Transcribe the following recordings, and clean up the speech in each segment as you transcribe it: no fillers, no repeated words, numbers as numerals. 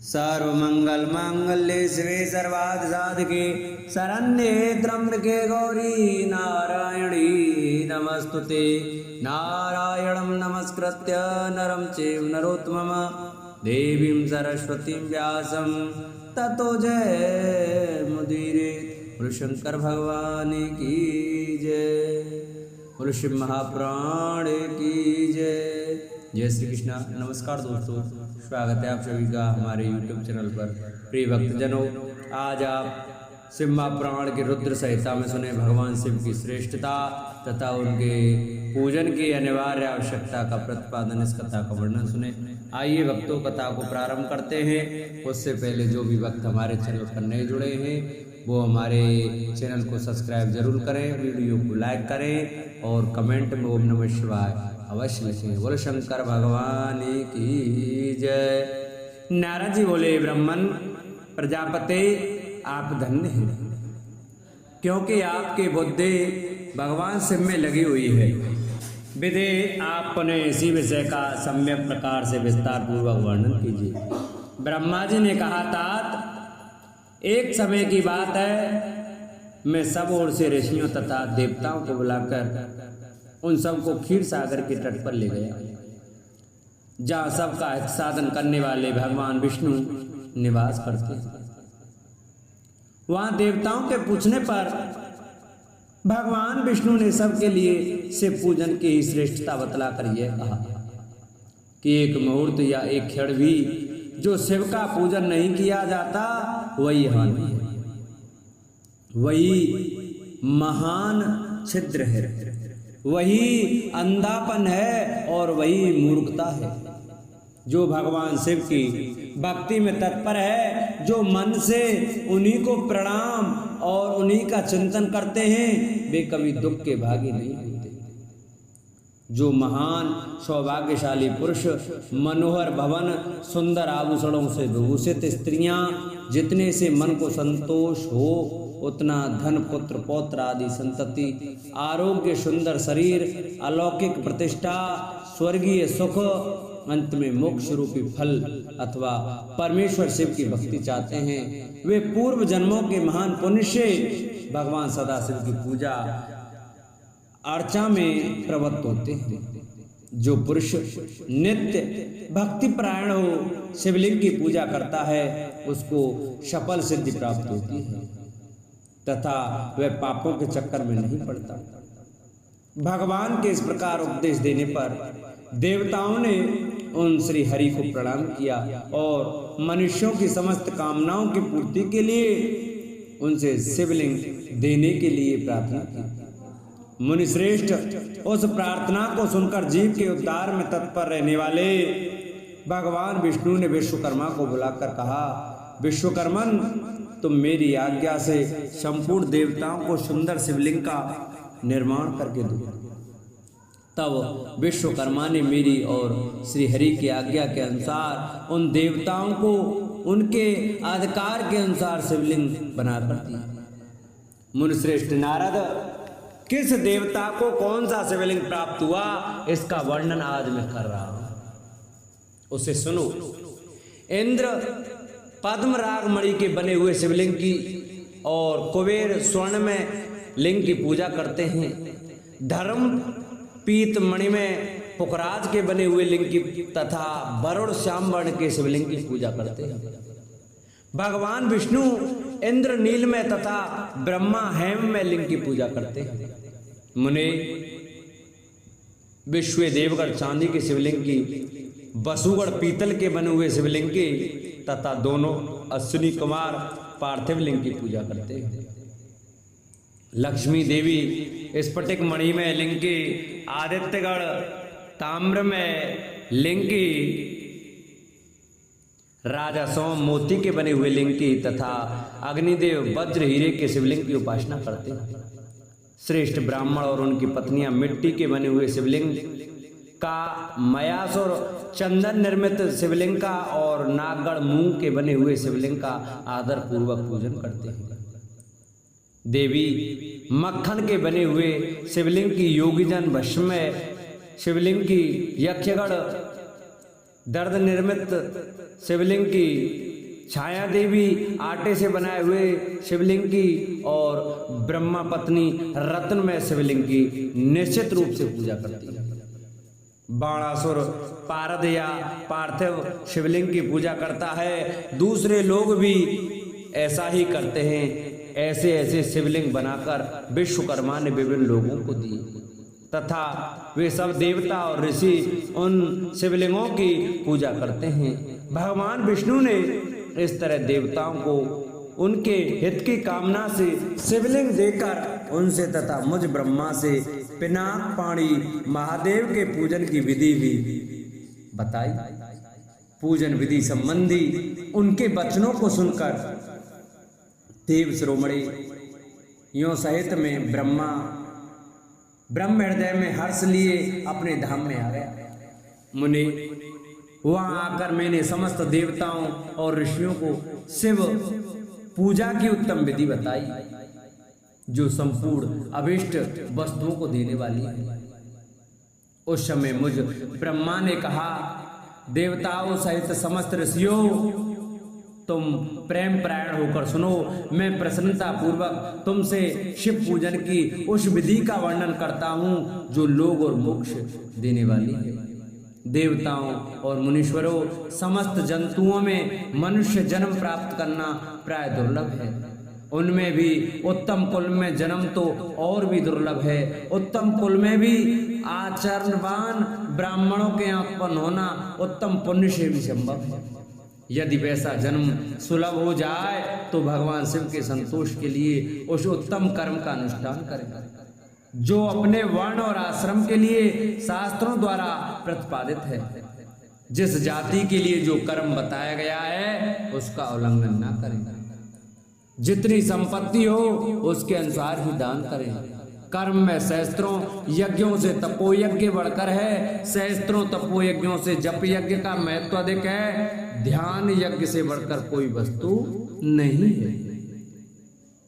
सर्वमंगल मांगल्ये शिवे सर्वार्थ साधके शरण्ये त्र्यंबके गौरी नारायणी नमस्तुते। नारायणं नमस्कृत्य नरं चैव नरोत्तमं देवीं सरस्वतीं व्यासं ततो जयमुदीरयेत्। बोलो शंकर भगवान की जय, बोलो शिव महापुराण की जय। जय श्री कृष्णा। नमस्कार दोस्तों, स्वागत है आप सभी का हमारे YouTube चैनल पर। प्रिय भक्तजनों, आज आप शिव महापुराण के रुद्र संहिता में सुने भगवान शिव की श्रेष्ठता तथा उनके पूजन की अनिवार्य आवश्यकता का प्रतिपादन, इस कथा का वर्णन सुने। आइए भक्तों, कथा को प्रारंभ करते हैं। उससे पहले जो भी भक्त हमारे चैनल पर नए जुड़े हैं वो हमारे चैनल को सब्सक्राइब जरूर करें, वीडियो को लाइक करें और कमेंट में ओम नमः शिवाय अवश्य लिखें। बोलो शंकर भगवान की जय। नारद जी बोले, ब्राह्मण प्रजापति आप धन्य हैं, क्योंकि आपकी बुद्धि भगवान शिव में लगी हुई है। विदे आपने इसी विषय का सम्यक प्रकार से विस्तार पूर्वक वर्णन कीजिए। ब्रह्मा जी ने कहा, तात एक समय की बात है, मैं सब ओर से ऋषियों तथा देवताओं को बुलाकर उन सबको क्षीर सागर के तट पर ले गया, जहाँ सबका हित साधन करने वाले भगवान विष्णु निवास करते हैं। वहां देवताओं के पूछने पर भगवान विष्णु ने सबके लिए शिव पूजन की श्रेष्ठता बतलाकर यह कहा कि एक मुहूर्त या एक क्षण भी जो शिव का पूजन नहीं किया जाता वही हानि है, वही महान छिद्र है, वही अंधापन है और वही मूर्खता है। जो भगवान शिव की भक्ति में तत्पर है, जो मन से उन्हीं को प्रणाम और उन्हीं का चिंतन करते हैं, वे कभी दुख के भागी नहीं होते। जो महान सौभाग्यशाली पुरुष मनोहर भवन सुंदर आभूषणों से विभूषित स्त्रियां, जितने से मन को संतोष हो उतना धन पुत्र पौत्र आदि संतति, आरोग्य सुंदर शरीर, अलौकिक प्रतिष्ठा, स्वर्गीय सुख, अंत में मोक्ष रूपी फल अथवा परमेश्वर शिव की भक्ति चाहते हैं, वे पूर्व जन्मों के महान पुण्य से भगवान सदाशिव की पूजा अर्चा में प्रवृत्त होते हैं। जो पुरुष नित्य भक्ति परायण हो शिवलिंग की पूजा करता है, उसको सफल सिद्धि प्राप्त होती है तथा वह पापों के चक्कर में नहीं पड़ता। भगवान के इस प्रकार उपदेश देने पर देवताओं ने उन श्री हरि को प्रणाम किया और मनुष्यों की समस्त कामनाओं की पूर्ति के लिए उनसे शिवलिंग देने के लिए प्रार्थना की। मुनिश्रेष्ठ उस प्रार्थना को सुनकर जीव के उद्धार में तत्पर रहने वाले भगवान विष्णु ने विश्वकर्मा को बुलाकर कहा, विश्वकर्मन तुम मेरी आज्ञा से संपूर्ण देवताओं को सुंदर शिवलिंग का निर्माण करके दो। तब विश्वकर्मा ने मेरी और श्री हरि की आज्ञा के अनुसार उन देवताओं को उनके अधिकार के अनुसार शिवलिंग बनाकर दिया। मुनिश्रेष्ठ नारद, किस देवता को कौन सा शिवलिंग प्राप्त हुआ, इसका वर्णन आज मैं कर रहा हूं, उसे सुनो। इंद्र पद्म राग मणि के बने हुए शिवलिंग की और कुबेर स्वर्ण में लिंग की पूजा करते हैं। धर्म पीत मणि में पुखराज के बने हुए लिंग की तथा वरुण श्याम वर्ण के शिवलिंग की पूजा करते हैं। भगवान विष्णु इंद्र नील में तथा ब्रह्मा हेम में लिंग की पूजा करते हैं। मुने विश्व देवगढ़ चांदी के शिवलिंग की, वसुगढ़ पीतल के बने हुए शिवलिंग की तथा दोनों अश्विनी कुमार पार्थिव लिंग की पूजा करते हैं। लक्ष्मी देवी स्फटिक मणि में लिंग की, आदित्यगढ़ ताम्र में लिंग की, राजा सोम मोती के बने हुए लिंग की तथा अग्निदेव वज्र हीरे के शिवलिंग की उपासना करते हैं। श्रेष्ठ ब्राह्मण और उनकी पत्नियां मिट्टी के बने हुए शिवलिंग का, मयास और चंदन निर्मित शिवलिंग का और नागगढ़ मूंग के बने हुए शिवलिंग का आदर पूर्वक पूजन करते हैं। देवी मक्खन के बने हुए शिवलिंग की, योगीजन भस्म में शिवलिंग की, यक्षगढ़ दर्द निर्मित शिवलिंग की छाया देवी आटे से बनाए हुए शिवलिंग की और ब्रह्मा पत्नी रत्नमय शिवलिंग की निश्चित रूप से पूजा करती है। बाणासुर पारद या पार्थिव शिवलिंग की पूजा करता है। दूसरे लोग भी ऐसा ही करते हैं। ऐसे ऐसे शिवलिंग बनाकर विश्वकर्मा ने विभिन्न लोगों को दिए तथा वे सब देवता और ऋषि उन शिवलिंगों की पूजा करते हैं। भगवान विष्णु ने इस तरह देवताओं को उनके हित की कामना से शिवलिंग देकर उनसे तथा मुझ ब्रह्मा से पिनाक पाणी महादेव के पूजन की विधि भी बताई। पूजन विधि संबंधी उनके वचनों को सुनकर देव शिरोमणि यों सहित में ब्रह्म हृदय में हर्ष लिए अपने धाम में आ गया। मुनि वहां आकर मैंने समस्त देवताओं और ऋषियों को शिव पूजा की उत्तम विधि बताई जो संपूर्ण अभिष्ट वस्तुओं को देने वाली है। उस समय मुझ ब्रह्मा ने कहा, देवताओं सहित समस्त ऋषियों, तुम प्रेम परायण होकर सुनो। मैं प्रसन्नता पूर्वक तुमसे शिव पूजन की उस विधि का वर्णन करता हूँ जो लोग और मोक्ष देने वाली है। देवताओं और मुनीश्वरों, समस्त जंतुओं में मनुष्य जन्म प्राप्त करना प्राय दुर्लभ है। उनमें भी उत्तम कुल में जन्म तो और भी दुर्लभ है। उत्तम कुल में भी आचरणवान ब्राह्मणों के उत्पन्न होना उत्तम पुण्य से भी संभव है। यदि वैसा जन्म सुलभ हो जाए तो भगवान शिव के संतोष के लिए उस उत्तम कर्म का अनुष्ठान करें जो अपने वर्ण और आश्रम के लिए शास्त्रों द्वारा प्रतिपादित है। जिस जाति के लिए जो कर्म बताया गया है उसका उल्लंघन ना करें। जितनी संपत्ति हो उसके अनुसार ही दान करें। कर्म में सहस्त्रों यज्ञों से तपोयज्ञ बढ़कर है। सहस्त्रों तपोयज्ञों से जप यज्ञ का महत्व अधिक है। ध्यान यज्ञ से बढ़कर कोई वस्तु नहीं है।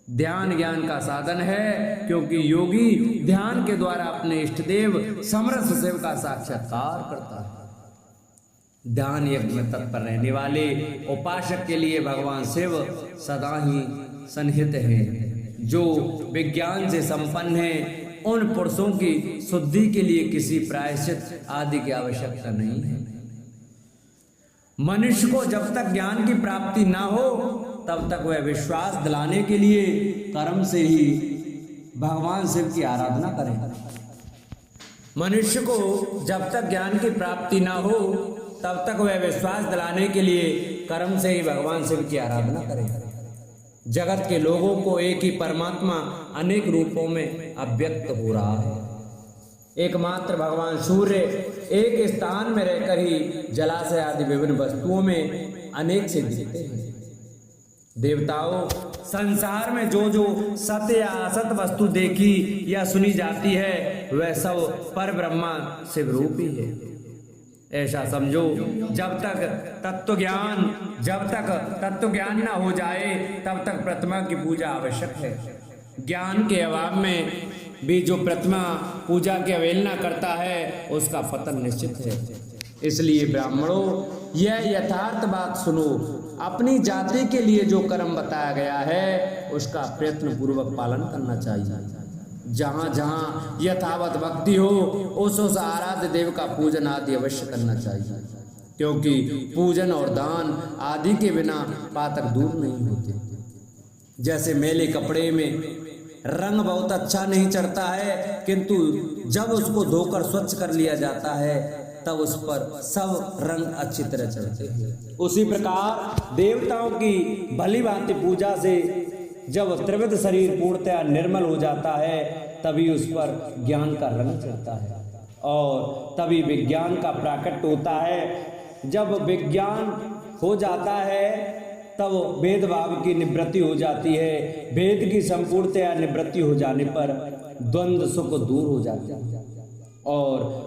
ध्यान ज्ञान का साधन है क्योंकि योगी ध्यान के द्वारा अपने इष्ट देव समरस शिव का साक्षात्कार करता है। ध्यान यज्ञ में तत्पर रहने वाले उपासक के लिए भगवान शिव सदा ही सन्निहित हैं। जो विज्ञान से संपन्न है उन पुरुषों की शुद्धि के लिए किसी प्रायश्चित आदि की आवश्यकता नहीं है। मनुष्य को जब तक ज्ञान की प्राप्ति ना हो तब तक वह विश्वास दिलाने के लिए कर्म से ही भगवान शिव की आराधना करें। मनुष्य को जब तक ज्ञान की प्राप्ति ना हो तब तक वह विश्वास दिलाने के लिए कर्म से ही भगवान शिव की आराधना करें। जगत के लोगों को एक ही परमात्मा अनेक रूपों में अव्यक्त हो रहा है। एकमात्र भगवान सूर्य एक स्थान में रहकर ही जलाशय आदि विभिन्न वस्तुओं में अनेक से दिखते हैं। देवताओं, संसार में जो जो सत्य या असत वस्तु देखी या सुनी जाती है वह सब पर ब्रह्मा शिव रूप ही है। ऐसा समझो, जब तक तत्व ज्ञान ना हो जाए तब तक प्रतिमा की पूजा आवश्यक है। ज्ञान के अभाव में भी जो प्रतिमा पूजा की अवहेलना करता है उसका पतन निश्चित है। इसलिए ब्राह्मणों, यह यथार्थ बात सुनो। अपनी जाति के लिए जो कर्म बताया गया है उसका प्रयत्न पूर्वक पालन करना चाहिए। जहाँ जहाँ यथावत भक्ति हो उस आराध्य देव का पूजन आदि अवश्य करना चाहिए, क्योंकि पूजन और दान आदि के बिना पातक दूर नहीं होते। जैसे मैले कपड़े में रंग बहुत अच्छा नहीं चढ़ता है, किंतु जब उसको धोकर स्वच्छ कर लिया जाता है तब उस पर सब रंग अच्छी तरह चढ़ते हैं। उसी प्रकार देवताओं की भली भांति पूजा से जब त्रिविध शरीर पूर्णतया निर्मल हो जाता है तभी उस पर ज्ञान का रंग चढ़ता है और तभी विज्ञान का प्राकट्य होता है। जब विज्ञान हो जाता है तब भेदभाव की निवृत्ति हो जाती है। भेद की संपूर्णतया निवृत्ति हो जाने पर द्वंद्व सुख दूर हो जाता है और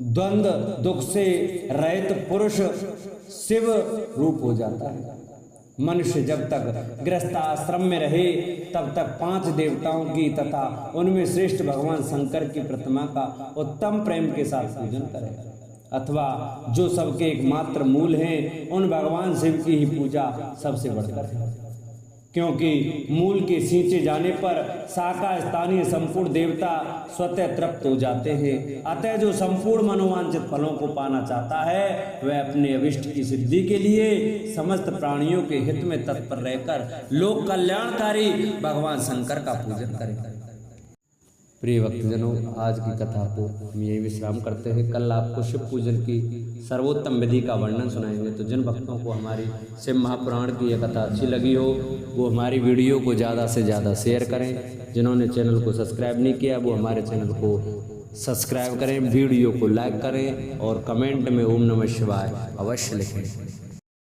द्वंद्व दुख से रहित पुरुष शिव रूप हो जाता है। मनुष्य जब तक गृहस्थ आश्रम में रहे तब तक 5 देवताओं की तथा उनमें श्रेष्ठ भगवान शंकर की प्रतिमा का उत्तम प्रेम के साथ पूजन करे अथवा जो सबके एकमात्र मूल हैं, उन भगवान शिव की ही पूजा सबसे बढ़कर है, क्योंकि मूल के सींचे जाने पर शाखा स्थानीय संपूर्ण देवता स्वतः तृप्त हो जाते हैं। अतः जो संपूर्ण मनोवांछित फलों को पाना चाहता है वह अपने अभिष्ट की सिद्धि के लिए समस्त प्राणियों के हित में तत्पर रहकर लोक कल्याणकारी भगवान शंकर का पूजन करे। प्रिय भक्तजनों, आज की कथा को हम यही विश्राम करते हैं। कल आपको शिव पूजन की सर्वोत्तम विधि का वर्णन सुनाएंगे। तो जिन भक्तों को हमारी शिव महापुराण की यह कथा अच्छी लगी हो वो हमारी वीडियो को ज़्यादा से ज़्यादा शेयर करें। जिन्होंने चैनल को सब्सक्राइब नहीं किया वो हमारे चैनल को सब्सक्राइब करें, वीडियो को लाइक करें और कमेंट में ओम नमः शिवाय अवश्य लिखें।